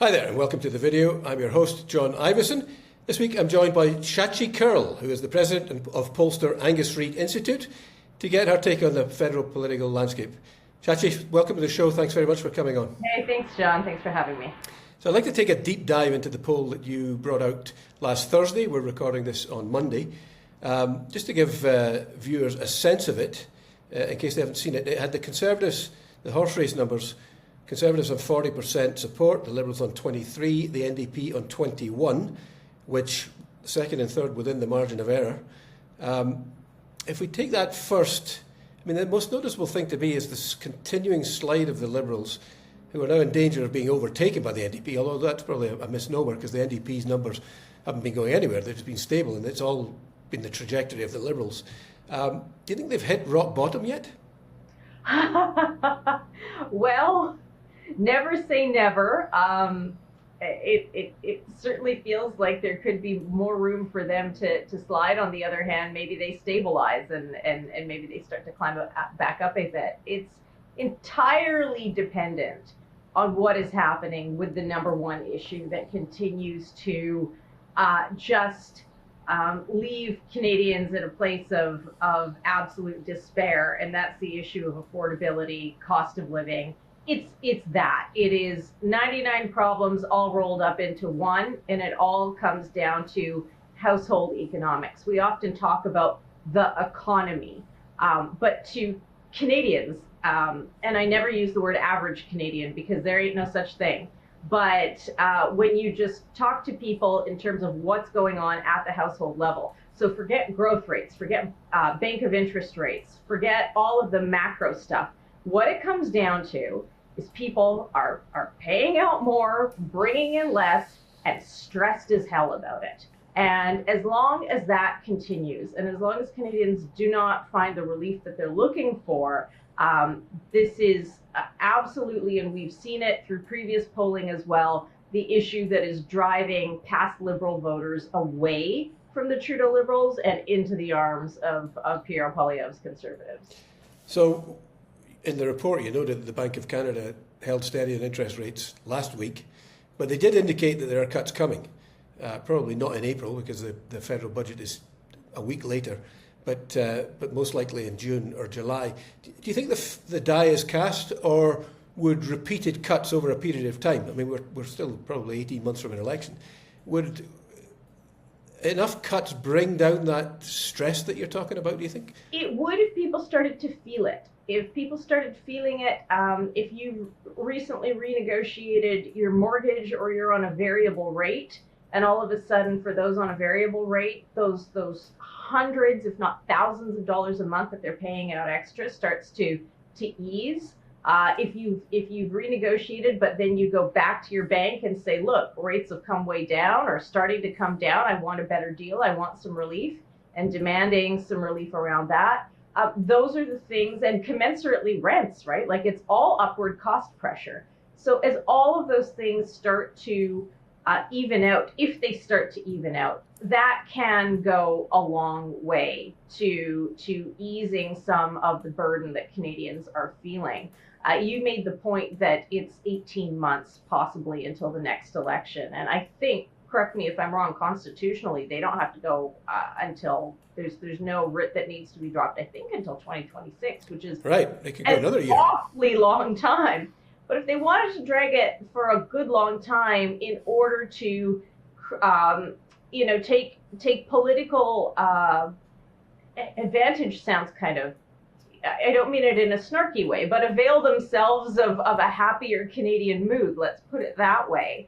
Hi there and welcome to the video. I'm your host, John Ivison. This week I'm joined by Shachi Kurl, who is the president of pollster Angus Reid Institute, to get her take on the federal political landscape. Shachi, welcome to the show. Thanks very much for coming on. Hey, thanks, John. Thanks for having me. So I'd like to take a deep dive into the poll that you brought out last Thursday. We're recording this on Monday. Just to give viewers a sense of it, in case they haven't seen it, it had the Conservatives, the horse race numbers, Conservatives on 40% support, the Liberals on 23%, the NDP on 21%, which second and third within the margin of error. If we take that first, I mean, the most noticeable thing to me is this continuing slide of the Liberals, who are now in danger of being overtaken by the NDP, although that's probably a misnomer because the NDP's numbers haven't been going anywhere. They've just been stable, and it's all been the trajectory of the Liberals. Do you think they've hit rock bottom yet? Well, never say never. It certainly feels like there could be more room for them to slide. On the other hand, maybe they stabilize and maybe they start to climb back up a bit. It's entirely dependent on what is happening with the number one issue that continues to just leave Canadians in a place of absolute despair, and that's the issue of affordability, cost of living. It's that. It is 99 problems all rolled up into one, and it all comes down to household economics. We often talk about the economy, but to Canadians, and I never use the word average Canadian because there ain't no such thing, but when you just talk to people in terms of what's going on at the household level, so forget growth rates, forget bank of interest rates, forget all of the macro stuff. What it comes down to is people are paying out more, bringing in less, and stressed as hell about it. And as long as that continues, and as long as Canadians do not find the relief that they're looking for, this is absolutely, and we've seen it through previous polling as well, the issue that is driving past Liberal voters away from the Trudeau Liberals and into the arms of Pierre Poilievre's Conservatives. So, in the report, you noted that the Bank of Canada held steady on interest rates last week, but they did indicate that there are cuts coming. Probably not in April because the federal budget is a week later, but most likely in June or July. Do you think the die is cast, or would repeated cuts over a period of time? I mean, we're still probably 18 months from an election. Would enough cuts bring down that stress that you're talking about, do you think? It would if people started to feel it. If people started feeling it, if you recently renegotiated your mortgage or you're on a variable rate, and all of a sudden for those on a variable rate, those hundreds, if not thousands of dollars a month that they're paying out extra starts to ease. If you've renegotiated, but then you go back to your bank and say, look, rates have come way down or starting to come down. I want a better deal. I want some relief, and demanding some relief around that. Those are the things, and commensurately rents, right? Like it's all upward cost pressure. So as all of those things start to even out, if they start to even out, that can go a long way to easing some of the burden that Canadians are feeling. You made the point that it's 18 months possibly until the next election. And I think, correct me if I'm wrong, constitutionally, they don't have to go until there's no writ that needs to be dropped, I think, until 2026, which is right. They could go another year. An awfully long time. But if they wanted to drag it for a good long time in order to, take political advantage, sounds kind of, I don't mean it in a snarky way, but avail themselves of a happier Canadian mood, let's put it that way,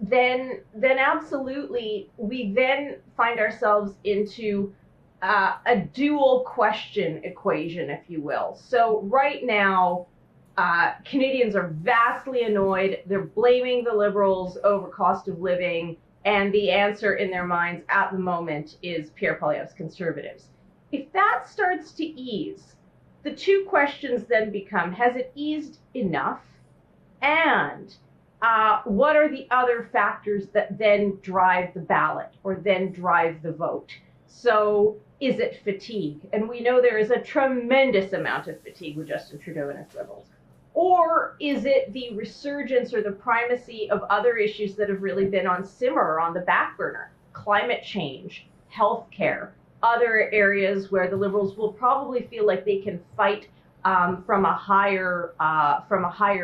then absolutely we then find ourselves into a dual question equation, if you will. So right now, Canadians are vastly annoyed. They're blaming the Liberals over cost of living, and the answer in their minds at the moment is Pierre Poilievre's Conservatives. If that starts to ease, the two questions then become, has it eased enough? And what are the other factors that then drive the ballot or then drive the vote? So is it fatigue? And we know there is a tremendous amount of fatigue with Justin Trudeau and his Liberals. Or is it the resurgence or the primacy of other issues that have really been on simmer or on the back burner? Climate change, healthcare, other areas where the Liberals will probably feel like they can fight from a higher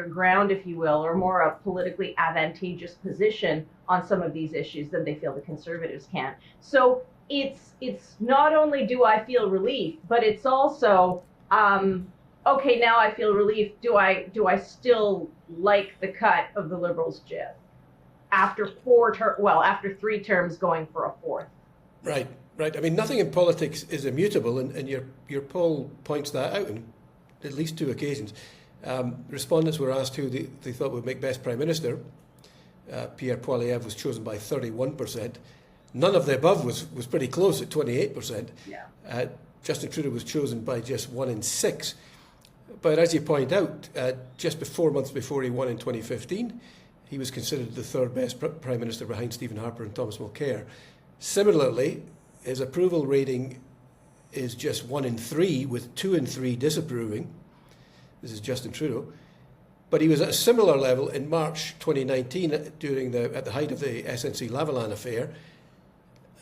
ground, if you will, or more a politically advantageous position on some of these issues than they feel the Conservatives can. So it's not only do I feel relief, but it's also okay, now I feel relief. Do I still like the cut of the Liberals' jib after after 3 terms going for a 4th? Right. I mean, nothing in politics is immutable, and your poll points that out in at least 2 occasions. Respondents were asked who they thought would make best Prime Minister. Pierre Poilievre was chosen by 31%. None of the above was pretty close at 28%. Yeah. Justin Trudeau was chosen by just 1 in 6. But as you point out, just 4 months before he won in 2015, he was considered the 3rd best Prime Minister behind Stephen Harper and Thomas Mulcair. Similarly, his approval rating is just 1 in 3, with 2 in 3 disapproving. This is Justin Trudeau. But he was at a similar level in March 2019 at the height of the SNC Lavalin affair,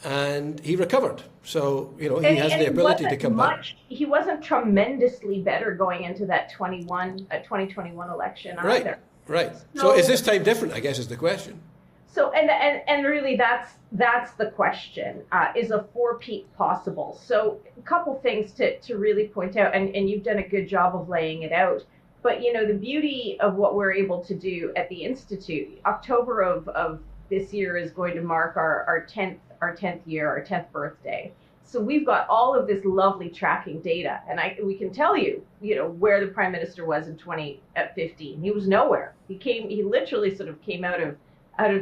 and he recovered. So, he has the ability to come back. He wasn't tremendously better going into that 2021 election either. Right. So is this time different, I guess, is the question. So, and really that's the question. Is a 4-peat possible? So a couple things to really point out, and you've done a good job of laying it out. But, the beauty of what we're able to do at the Institute, October of this year is going to mark our 10th year, our 10th birthday. So we've got all of this lovely tracking data, and we can tell you, where the Prime Minister was in 2015. He was nowhere. He literally sort of came out of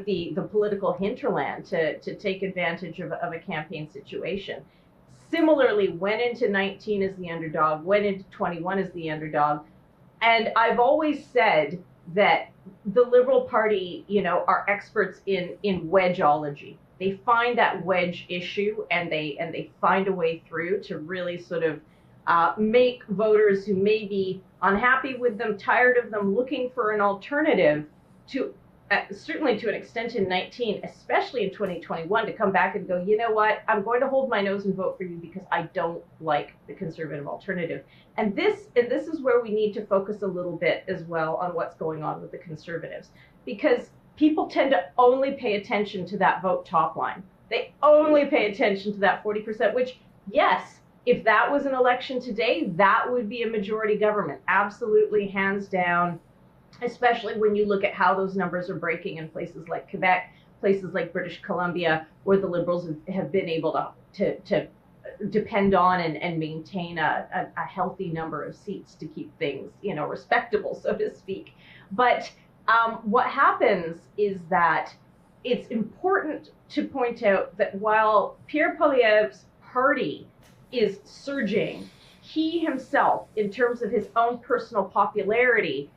the political hinterland to take advantage of a campaign situation. Similarly, went into 19 as the underdog, went into 21 as the underdog. And I've always said that the Liberal Party, are experts in wedgeology. They find that wedge issue and they find a way through to really sort of make voters who may be unhappy with them, tired of them, looking for an alternative to certainly to an extent in 19, especially in 2021, to come back and go, you know what, I'm going to hold my nose and vote for you because I don't like the Conservative alternative. And this is where we need to focus a little bit as well on what's going on with the Conservatives, because people tend to only pay attention to that vote top line. They only pay attention to that 40%, which, yes, if that was an election today, that would be a majority government. Absolutely, hands down, especially when you look at how those numbers are breaking in places like Quebec, places like British Columbia, where the Liberals have been able to depend on and maintain a healthy number of seats to keep things, respectable, so to speak. But what happens is that it's important to point out that while Pierre Poilievre's party is surging, he himself, in terms of his own personal popularity,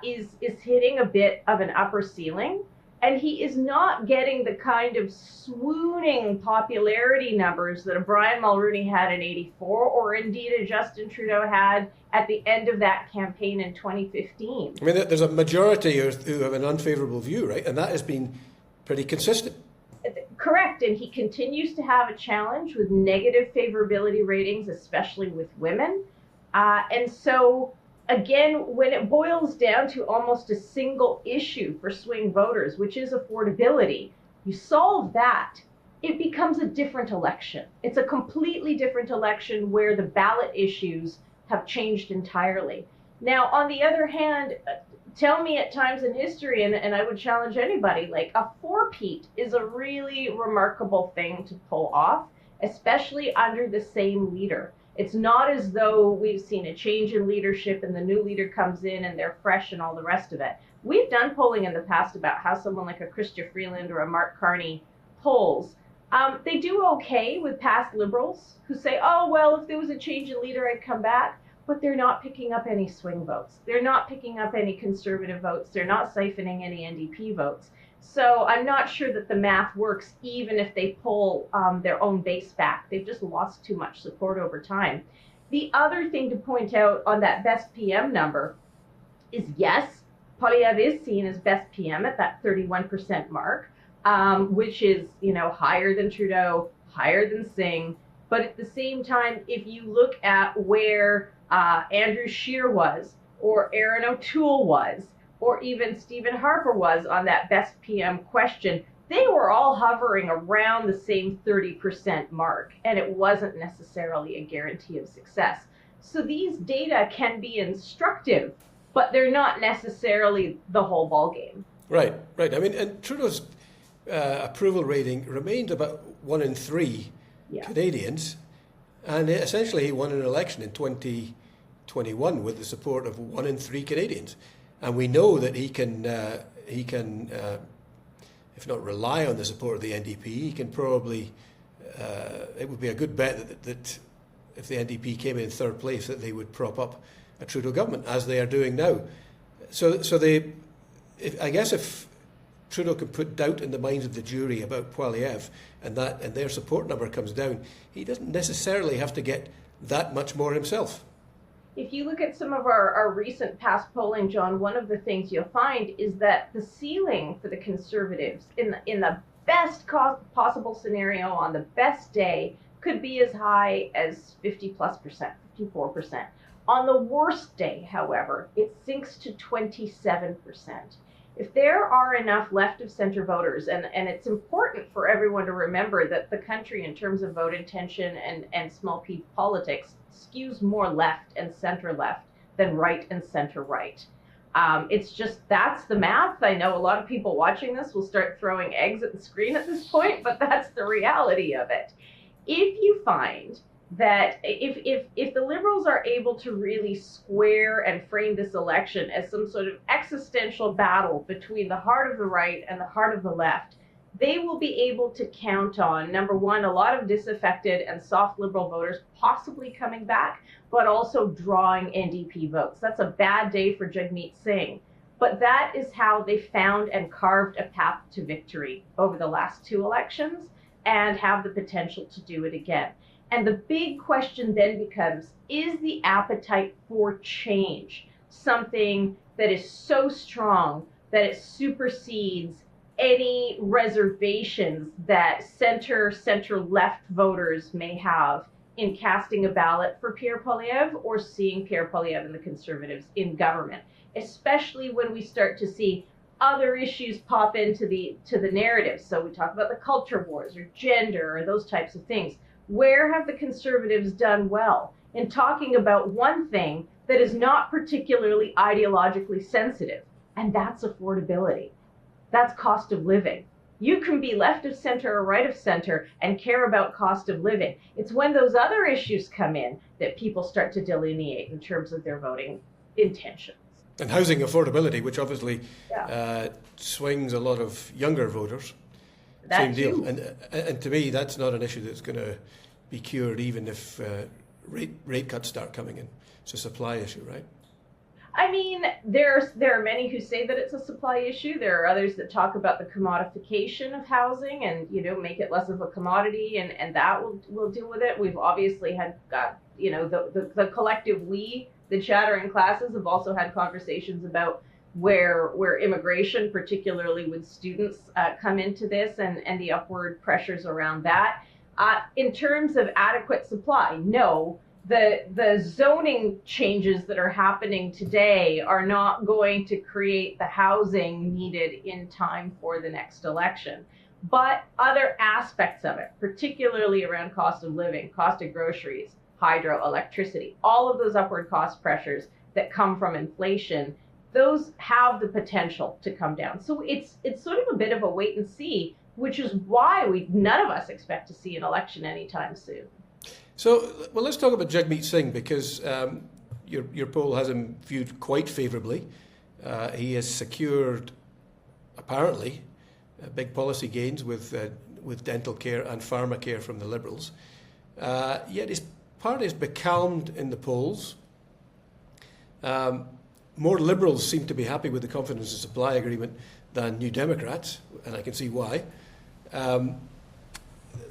is hitting a bit of an upper ceiling, and he is not getting the kind of swooning popularity numbers that a Brian Mulroney had in '84, or indeed a Justin Trudeau had at the end of that campaign in 2015. I mean, there's a majority who have an unfavourable view, right? And that has been pretty consistent. Correct, and he continues to have a challenge with negative favorability ratings, especially with women. And so, again, when it boils down to almost a single issue for swing voters, which is affordability, you solve that, it becomes a different election. It's a completely different election where the ballot issues have changed entirely. Now, on the other hand, tell me at times in history, and I would challenge anybody, like a 4-peat is a really remarkable thing to pull off, especially under the same leader. It's not as though we've seen a change in leadership and the new leader comes in and they're fresh and all the rest of it. We've done polling in the past about how someone like a Chrystia Freeland or a Mark Carney polls. They do okay with past Liberals who say, oh, well, if there was a change in leader, I'd come back. But they're not picking up any swing votes. They're not picking up any Conservative votes. They're not siphoning any NDP votes. So I'm not sure that the math works even if they pull their own base back. They've just lost too much support over time. The other thing to point out on that best PM number is yes, Poilievre is seen as best PM at that 31% mark, which is, higher than Trudeau, higher than Singh. But at the same time, if you look at where Andrew Scheer was, or Aaron O'Toole was, or even Stephen Harper was on that best PM question, they were all hovering around the same 30% mark, and it wasn't necessarily a guarantee of success. So these data can be instructive, but they're not necessarily the whole ballgame. Right. I mean, and Trudeau's approval rating remained about 1 in 3 Canadians, and essentially he won an election in 2021 with the support of 1 in 3 Canadians, and we know that he can, if not rely on the support of the NDP, he can probably. It would be a good bet that if the NDP came in third place, that they would prop up a Trudeau government, as they are doing now. So I guess if Trudeau can put doubt in the minds of the jury about Poilievre, and their support number comes down, he doesn't necessarily have to get that much more himself. If you look at some of our recent past polling, John, one of the things you'll find is that the ceiling for the Conservatives in the best possible scenario on the best day could be as high as 50+%, 54%. On the worst day, however, it sinks to 27%. If there are enough left of center voters, and it's important for everyone to remember that the country in terms of vote intention and small p politics skews more left and center left than right and center right. It's just, that's the math. I know a lot of people watching this will start throwing eggs at the screen at this point, but that's the reality of it. If you find that if the Liberals are able to really square and frame this election as some sort of existential battle between the heart of the right and the heart of the left, they will be able to count on, number one, a lot of disaffected and soft Liberal voters possibly coming back, but also drawing NDP votes. That's a bad day for Jagmeet Singh. But that is how they found and carved a path to victory over the last 2 elections, and have the potential to do it again. And the big question then becomes, is the appetite for change something that is so strong that it supersedes any reservations that center-left voters may have in casting a ballot for Pierre Poilievre or seeing Pierre Poilievre and the Conservatives in government, especially when we start to see other issues pop into the narrative. So we talk about the culture wars or gender or those types of things. Where have the Conservatives done well in talking about one thing that is not particularly ideologically sensitive? And that's affordability. That's cost of living. You can be left of center or right of center and care about cost of living. It's when those other issues come in that people start to delineate in terms of their voting intentions. And housing affordability, which obviously swings a lot of younger voters. Same deal. And to me, that's not an issue that's going to be cured even if rate cuts start coming in. It's a supply issue, right? I mean, there are many who say that it's a supply issue. There are others that talk about the commodification of housing and, make it less of a commodity, and that will deal with it. We've obviously had, the collective we, the chattering classes, have also had conversations about where immigration, particularly with students, come into this and the upward pressures around that. In terms of adequate supply, no. The zoning changes that are happening today are not going to create the housing needed in time for the next election. But other aspects of it, particularly around cost of living, cost of groceries, hydro, electricity, all of those upward cost pressures that come from inflation, those have the potential to come down. So it's sort of a bit of a wait and see, which is why none of us expect to see an election anytime soon. So, well, let's talk about Jagmeet Singh, because your poll has him viewed quite favourably. He has secured, apparently, big policy gains with dental care and pharmacare from the Liberals. Yet his party is becalmed in the polls. More Liberals seem to be happy with the confidence and supply agreement than New Democrats, and I can see why.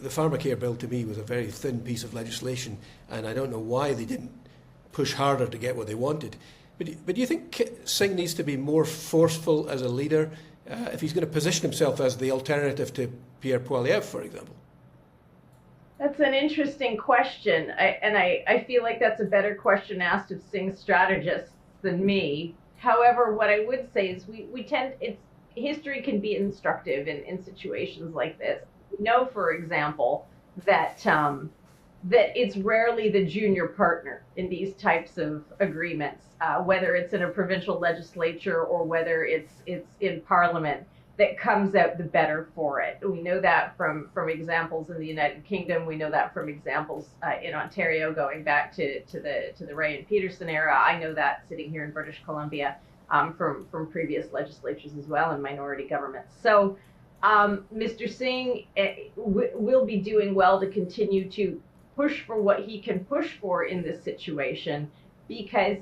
The pharmacare bill to me was a very thin piece of legislation, and I don't know why they didn't push harder to get what they wanted. But do you think Singh needs to be more forceful as a leader if he's going to position himself as the alternative to Pierre Poilievre, for example? That's an interesting question, I feel like that's a better question asked of Singh's strategists than me. However, what I would say is history can be instructive in situations like this. We know, for example, that it's rarely the junior partner in these types of agreements, whether it's in a provincial legislature or whether it's in Parliament, that comes out the better for it. We know that from examples in the United Kingdom. We know that from examples in Ontario going back to the Ray and Peterson era. I know that sitting here in British Columbia from previous legislatures as well and minority governments. So Mr. Singh will be doing well to continue to push for what he can push for in this situation, because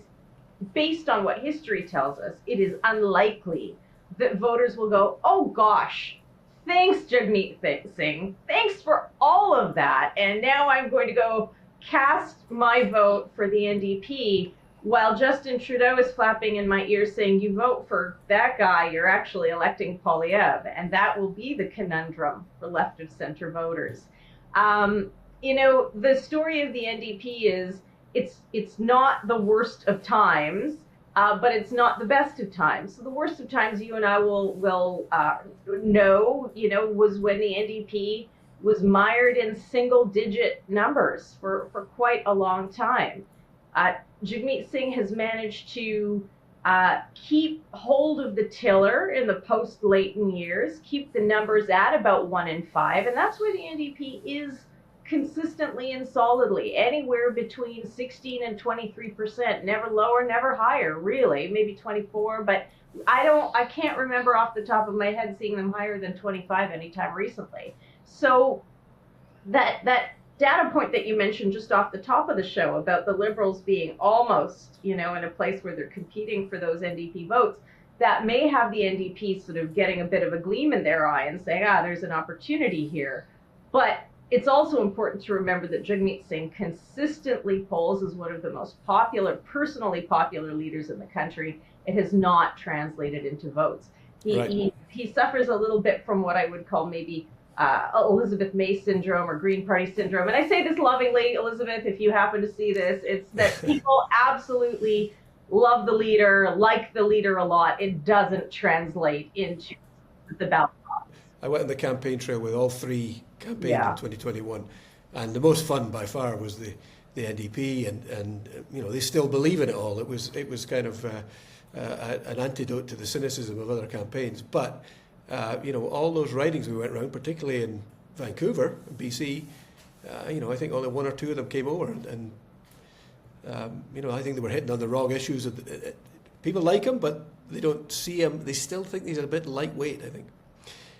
based on what history tells us, it is unlikely that voters will go, oh gosh, thanks Jagmeet Singh, thanks for all of that, and now I'm going to go cast my vote for the NDP, while Justin Trudeau is flapping in my ear saying, you vote for that guy, you're actually electing Poilievre. And that will be the conundrum for left of center voters. The story of the NDP is it's not the worst of times, but it's not the best of times. So the worst of times, you and I will know, was when the NDP was mired in single-digit numbers for quite a long time. Jagmeet Singh has managed to keep hold of the tiller in the post-Leighton years, keep the numbers at about 1 in 5, and that's where the NDP is consistently and solidly, anywhere between 16 and 23%, never lower, never higher, really, maybe 24, but I can't remember off the top of my head seeing them higher than 25 anytime recently. So that data point that you mentioned just off the top of the show about the Liberals being almost, in a place where they're competing for those NDP votes, that may have the NDP sort of getting a bit of a gleam in their eye and saying, there's an opportunity here. But it's also important to remember that Jagmeet Singh consistently polls as one of the most personally popular leaders in the country. It has not translated into votes. He suffers a little bit from what I would call maybe Elizabeth May syndrome or Green Party syndrome. And I say this lovingly, Elizabeth, if you happen to see this, it's that people absolutely love the leader, like the leader a lot. It doesn't translate into the ballot box. I went on the campaign trail with all three campaigns in 2021, and the most fun by far was the NDP, and they still believe in it all. It was kind of an antidote to the cynicism of other campaigns. But all those ridings we went around, particularly in Vancouver, BC, I think only 1 or 2 of them came over, and I think they were hitting on the wrong issues. People like him, but they don't see him. They still think he's a bit lightweight, I think.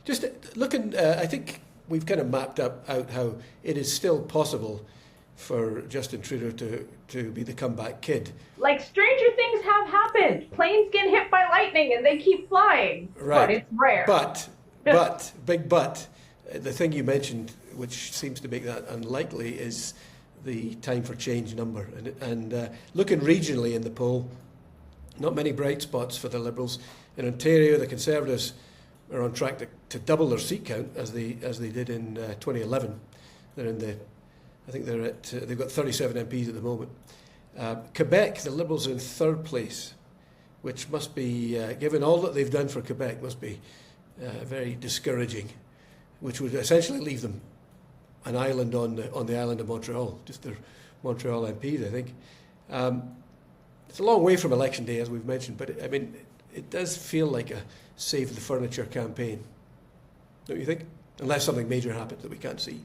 Just looking, I think we've kind of mapped out how it is still possible for Justin Trudeau to be the comeback kid. Like stranger things have happened. Planes get hit by lightning and they keep flying. Right. But it's rare. Big but, the thing you mentioned, which seems to make that unlikely, is the time for change number. And looking regionally in the poll, not many bright spots for the Liberals. In Ontario, the Conservatives are on track to double their seat count as they did in 2011. They've got 37 MPs at the moment. Quebec, the Liberals are in 3rd place, which must be, given all that they've done for Quebec, must be very discouraging, which would essentially leave them an island on the island of Montreal, just their Montreal MPs, I think. It's a long way from election day, as we've mentioned, but it does feel like a save the furniture campaign, don't you think? Unless something major happens that we can't see.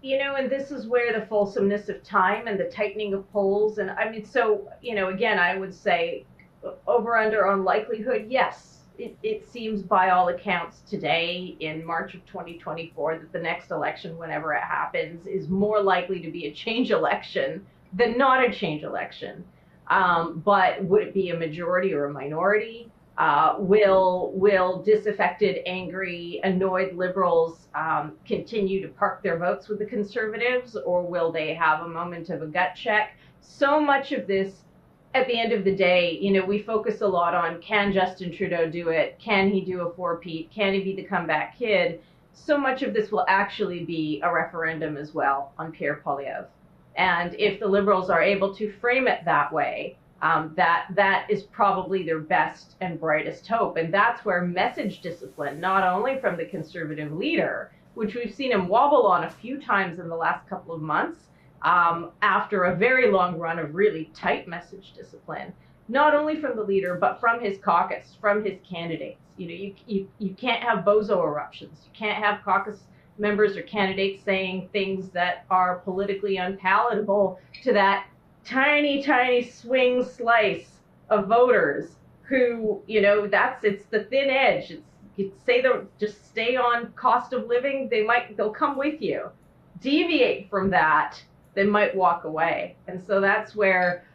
And this is where the fulsomeness of time and the tightening of polls, and again, I would say over under on likelihood, yes. It seems by all accounts today in March of 2024 that the next election, whenever it happens, is more likely to be a change election than not a change election. But would it be a majority or a minority? Will disaffected, angry, annoyed Liberals continue to park their votes with the Conservatives, or will they have a moment of a gut check? So much of this, at the end of the day, we focus a lot on, can Justin Trudeau do it? Can he do a four-peat? Can he be the comeback kid? So much of this will actually be a referendum as well on Pierre Poilievre. And if the Liberals are able to frame it that way, that is probably their best and brightest hope. And that's where message discipline, not only from the Conservative leader, which we've seen him wobble on a few times in the last couple of months, after a very long run of really tight message discipline, not only from the leader, but from his caucus, from his candidates. You can't have bozo eruptions. You can't have caucus members or candidates saying things that are politically unpalatable to that tiny, tiny swing slice of voters who, it's the thin edge. You say they'll just stay on cost of living, they'll come with you. Deviate from that, they might walk away. And so that's where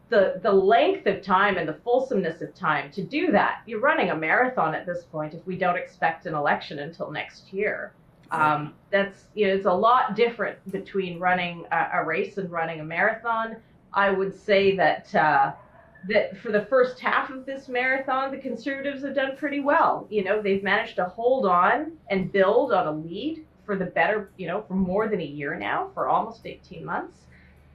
the length of time and the fulsomeness of time to do that, you're running a marathon at this point if we don't expect an election until next year. That's, it's a lot different between running a race and running a marathon. I would say that that for the first half of this marathon, the Conservatives have done pretty well. They've managed to hold on and build on a lead for the better, for more than a year now, for almost 18 months.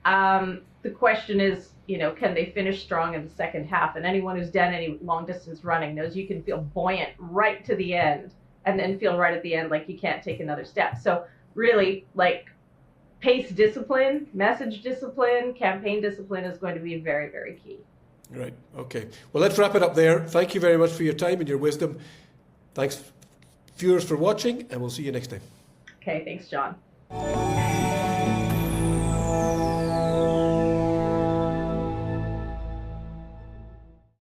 The question is, can they finish strong in the second half? And anyone who's done any long distance running knows you can feel buoyant right to the end and then feel right at the end like you can't take another step. So really, pace discipline, message discipline, campaign discipline is going to be very, very key. Right. Okay. Well, let's wrap it up there. Thank you very much for your time and your wisdom. Thanks, viewers, for watching, and we'll see you next time. Okay. Thanks, John.